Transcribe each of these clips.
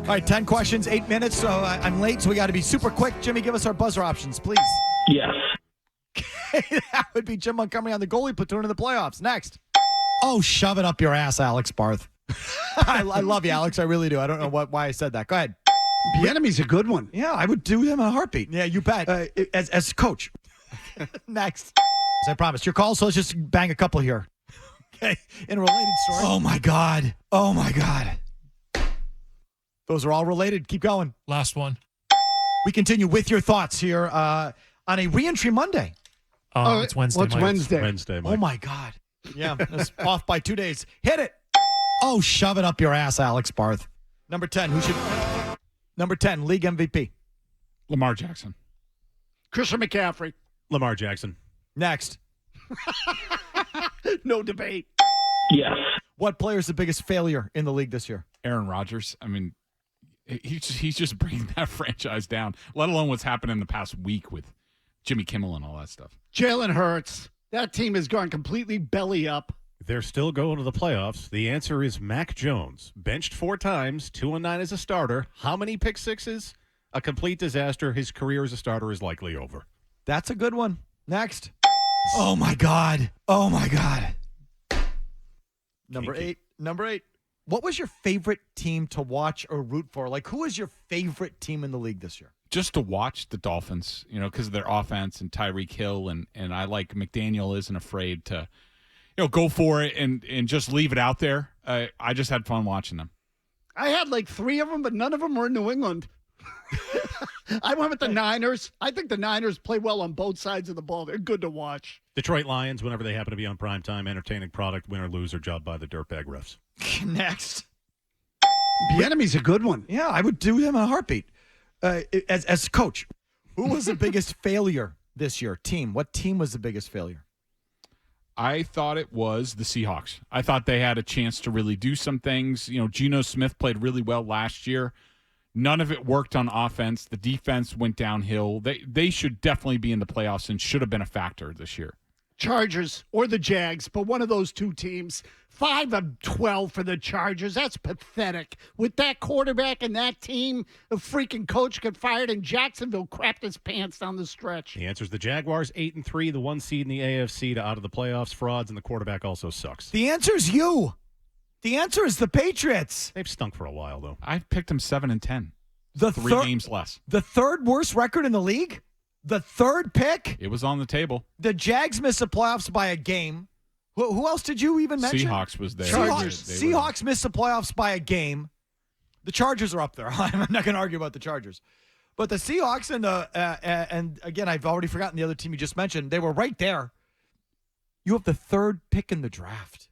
right, 10 questions, 8 minutes, so I'm late, so we got to be super quick. Jimmy, give us our buzzer options, please. Yes. That would be Jim Montgomery on the goalie platoon in the playoffs. Next. Oh, shove it up your ass, Alex Barth. I love you, Alex. I really do. I don't know why I said that. Go ahead. Bieniemy's a good one. Yeah, I would do him in a heartbeat. Yeah, you bet. As coach. Next. As I promised. Your call, so let's just bang a couple here. Okay. In a related story. Oh, my God. Oh, my God. Those are all related. Keep going. Last one. We continue with your thoughts here on a reentry Monday. It's Wednesday. What's Mike. Wednesday? Oh, my God. Yeah, it's off by 2 days. Hit it. Oh, shove it up your ass, Alex Barth. Number 10, league MVP. Lamar Jackson. Christian McCaffrey. Lamar Jackson. Next. No debate. Yes. What player is the biggest failure in the league this year? Aaron Rodgers. I mean, he's just bringing that franchise down, let alone what's happened in the past week with Jimmy Kimmel and all that stuff. Jalen Hurts. That team has gone completely belly up. They're still going to the playoffs. The answer is Mac Jones. Benched 4 times, 2-9 as a starter. How many pick sixes? A complete disaster. His career as a starter is likely over. That's a good one. Next. Oh, my God. Oh, my God. Number eight. What was your favorite team to watch or root for? Like, who was your favorite team in the league this year? Just to watch the Dolphins, because of their offense and Tyreek Hill, and I like McDaniel isn't afraid to, go for it and just leave it out there. I just had fun watching them. I had like 3 of them, but none of them were in New England. I went with the Niners. I think the Niners play well on both sides of the ball. They're good to watch. Detroit Lions, whenever they happen to be on primetime, entertaining product, win or lose, or job by the dirtbag refs. Next. Bieniemy's a good one. Yeah, I would do him in a heartbeat. As coach, who was the biggest failure this year? Team. What team was the biggest failure? I thought it was the Seahawks. I thought they had a chance to really do some things. Geno Smith played really well last year. None of it worked on offense. The defense went downhill. They should definitely be in the playoffs and should have been a factor this year. Chargers or the Jags, but one of those 2 teams. 5 of 12 for the Chargers. That's pathetic. With that quarterback and that team, a freaking coach got fired, and Jacksonville crapped his pants down the stretch. The answer is the Jaguars, 8-3, the 1 seed in the AFC to out of the playoffs. Frauds, and the quarterback also sucks. The answer is you. The answer is the Patriots. They've stunk for a while, though. I've picked them 7-10. The 3 games less. The third worst record in the league? The third pick? It was on the table. The Jags missed the playoffs by a game. Who else did you even mention? Seahawks was there. Seahawks missed the playoffs by a game. The Chargers are up there. I'm not going to argue about the Chargers. But the Seahawks and again, I've already forgotten the other team you just mentioned. They were right there. You have the third pick in the draft.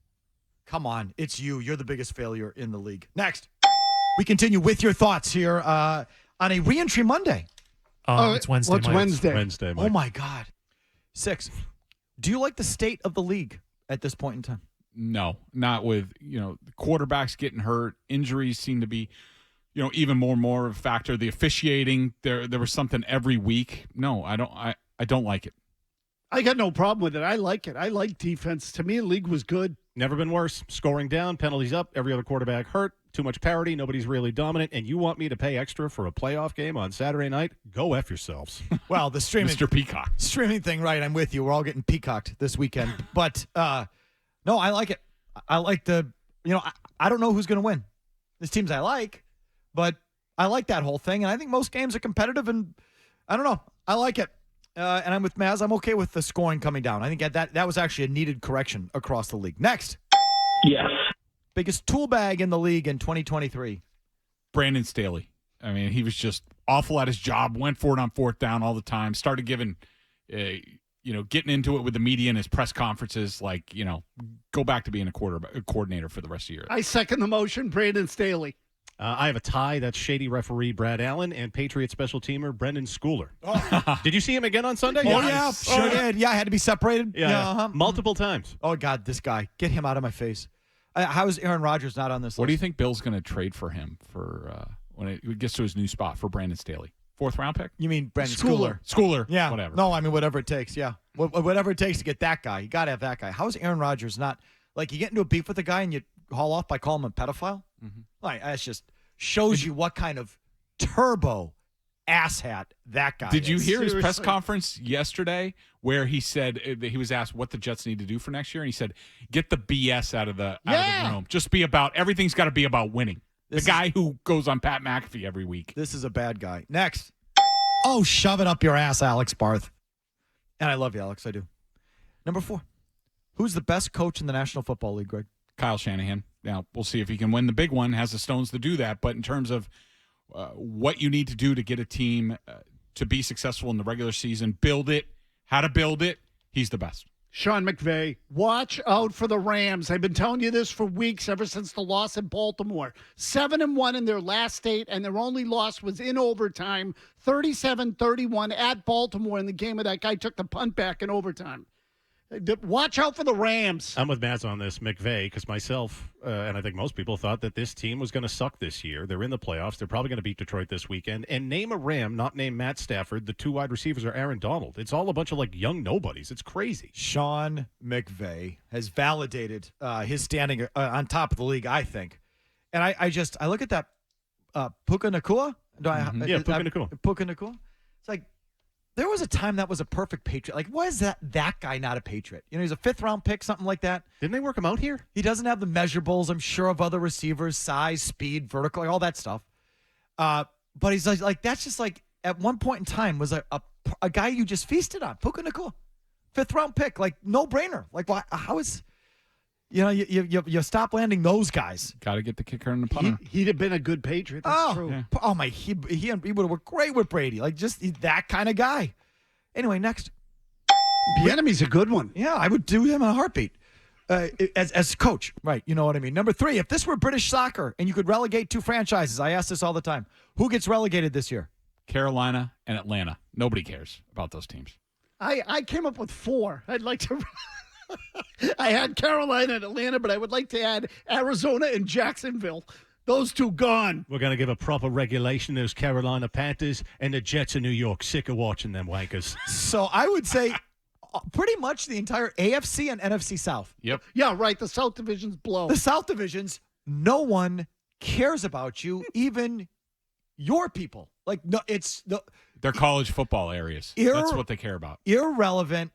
Come on. It's you. You're the biggest failure in the league. Next. We continue with your thoughts here on a reentry Monday. It's Wednesday. What's Mike. Wednesday? Oh, my God. 6. Do you like the state of the league at this point in time? No, not with, the quarterbacks getting hurt. Injuries seem to be, even more of a factor. The officiating, there was something every week. No, I don't like it. I got no problem with it. I like it. I like defense. To me, the league was good. Never been worse. Scoring down, penalties up, every other quarterback hurt. Too much parity, nobody's really dominant, and you want me to pay extra for a playoff game on Saturday night? Go F yourselves. Well, the streaming Mr. Peacock. Streaming thing, right, I'm with you. We're all getting peacocked this weekend. But, no, I like it. I like I don't know who's going to win. There's teams I like, but I like that whole thing, and I think most games are competitive, and I don't know. I like it. And I'm with Mazz. I'm okay with the scoring coming down. I think that was actually a needed correction across the league. Next. Yes. Biggest tool bag in the league in 2023. Brandon Staley. I mean, he was just awful at his job, went for it on 4th down all the time, started giving, getting into it with the media in his press conferences, go back to being a coordinator for the rest of the year. I second the motion, Brandon Staley. I have a tie. That's shady referee Brad Allen and Patriot special teamer Brendan Schooler. Oh. Did you see him again on Sunday? Oh, yeah, sure did. Yeah, I had to be separated. Yeah. Uh-huh. Multiple times. Oh, God, this guy. Get him out of my face. How is Aaron Rodgers not on this list? What do you think Bill's going to trade for him for when it gets to his new spot for Brandon Staley? 4th round pick? You mean Brandon Schooler? Schooler. Yeah. Whatever. No, I mean, whatever it takes, yeah. Whatever it takes to get that guy. You got to have that guy. How is Aaron Rodgers not, you get into a beef with a guy and you haul off by calling him a pedophile? Mm-hmm. That's just shows you what kind of turbo asshat that guy Did you is. hear his press Seriously. conference yesterday where he said he was asked what the Jets need to do for next year, and he said, "Get the BS out of the room. Just be about everything's got to be about winning." This the guy who goes on Pat McAfee every week. This is a bad guy. Next. Oh, shove it up your ass, Alex Barth. And I love you, Alex. I do. Number 4. Who's the best coach in the National Football League, Greg? Kyle Shanahan. Now we'll see if he can win the big one. Has the stones to do that, but in terms of what you need to do to get a team to be successful in the regular season, build it, how to build it, he's the best. Sean McVay, watch out for the Rams. I've been telling you this for weeks, ever since the loss in Baltimore. 7-1 in their last 8, and their only loss was in overtime, 37-31 at Baltimore in the game where that guy took the punt back in overtime. Watch out for the Rams. I'm with Mazz on this, McVay, because myself and I think most people thought that this team was going to suck this year. They're in the playoffs. They're probably going to beat Detroit this weekend. And name a Ram, not name Matt Stafford. The 2 wide receivers are Aaron Donald. It's all a bunch of young nobodies. It's crazy. Sean McVay has validated his standing on top of the league, I think. And I look at that Puka Nacua. Yeah, Puka Nacua. Puka Nacua. It's like, there was a time that was a perfect Patriot. Like, why is that guy not a Patriot? He's a 5th-round pick, something like that. Didn't they work him out here? He doesn't have the measurables, I'm sure, of other receivers, size, speed, vertical, all that stuff. But he's like that's just like, at one point in time, was a guy you just feasted on. Puka Nacua. 5th-round pick. Like, no-brainer. Like, why? How is... You stop landing those guys. Got to get the kicker and the punter. He'd have been a good Patriot. That's true. Yeah. Oh my! He would have worked great with Brady. Like, just that kind of guy. Anyway, next. The enemy's a good one. Yeah, I would do him in a heartbeat. As coach, right? You know what I mean. Number 3. If this were British soccer and you could relegate 2 franchises, I ask this all the time. Who gets relegated this year? Carolina and Atlanta. Nobody cares about those teams. I came up with 4. I'd like to. I had Carolina and Atlanta, but I would like to add Arizona and Jacksonville. Those 2 gone. We're going to give a proper regulation to those Carolina Panthers and the Jets of New York. Sick of watching them wankers. So I would say pretty much the entire AFC and NFC South. Yep. Yeah, right. The South Division's blow. The South Divisions, no one cares about you, even your people. Like, no, it's They're college football areas. That's what they care about. Irrelevant,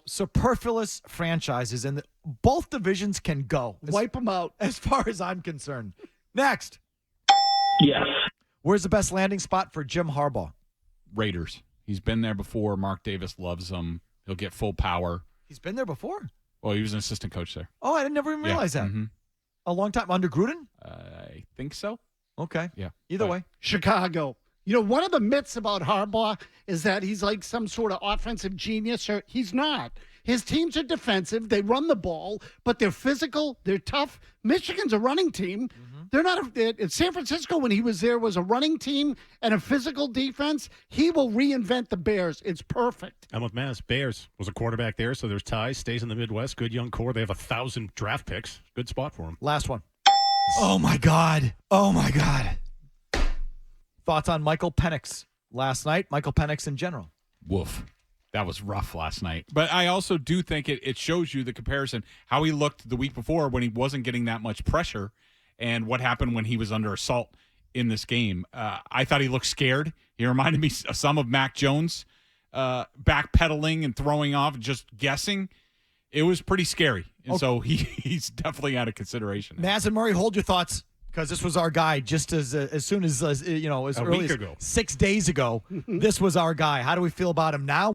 superfluous franchises, and both divisions can go. Wipe them out. As far as I'm concerned. Next. Yes. Where's the best landing spot for Jim Harbaugh? Raiders. He's been there before. Mark Davis loves him. He'll get full power. He's been there before. Well, he was an assistant coach there. Oh, I never even realize that. Mhm. A long time under Gruden? I think so. Okay. Yeah. Either But- way. Chicago. One of the myths about Harbaugh is that he's like some sort of offensive genius. Or he's not. His teams are defensive. They run the ball, but they're physical. They're tough. Michigan's a running team. They're not. San Francisco, when he was there, was a running team and a physical defense. He will reinvent the Bears. It's perfect. I'm with Mazz. Bears was a quarterback there, so there's ties. Stays in the Midwest. Good young core. They have 1,000 draft picks. Good spot for him. Last one. Oh, my God. Oh, my God. Thoughts on Michael Penix last night? Michael Penix in general. Woof. That was rough last night. But I also do think it shows you the comparison, how he looked the week before when he wasn't getting that much pressure and what happened when he was under assault in this game. I thought he looked scared. He reminded me some of Mac Jones backpedaling and throwing off, just guessing. It was pretty scary. And so he's definitely out of consideration. Mazz and Murray, hold your thoughts, because this was our guy just as soon as, as A early week as ago. 6 days ago. This was our guy. How do we feel about him now?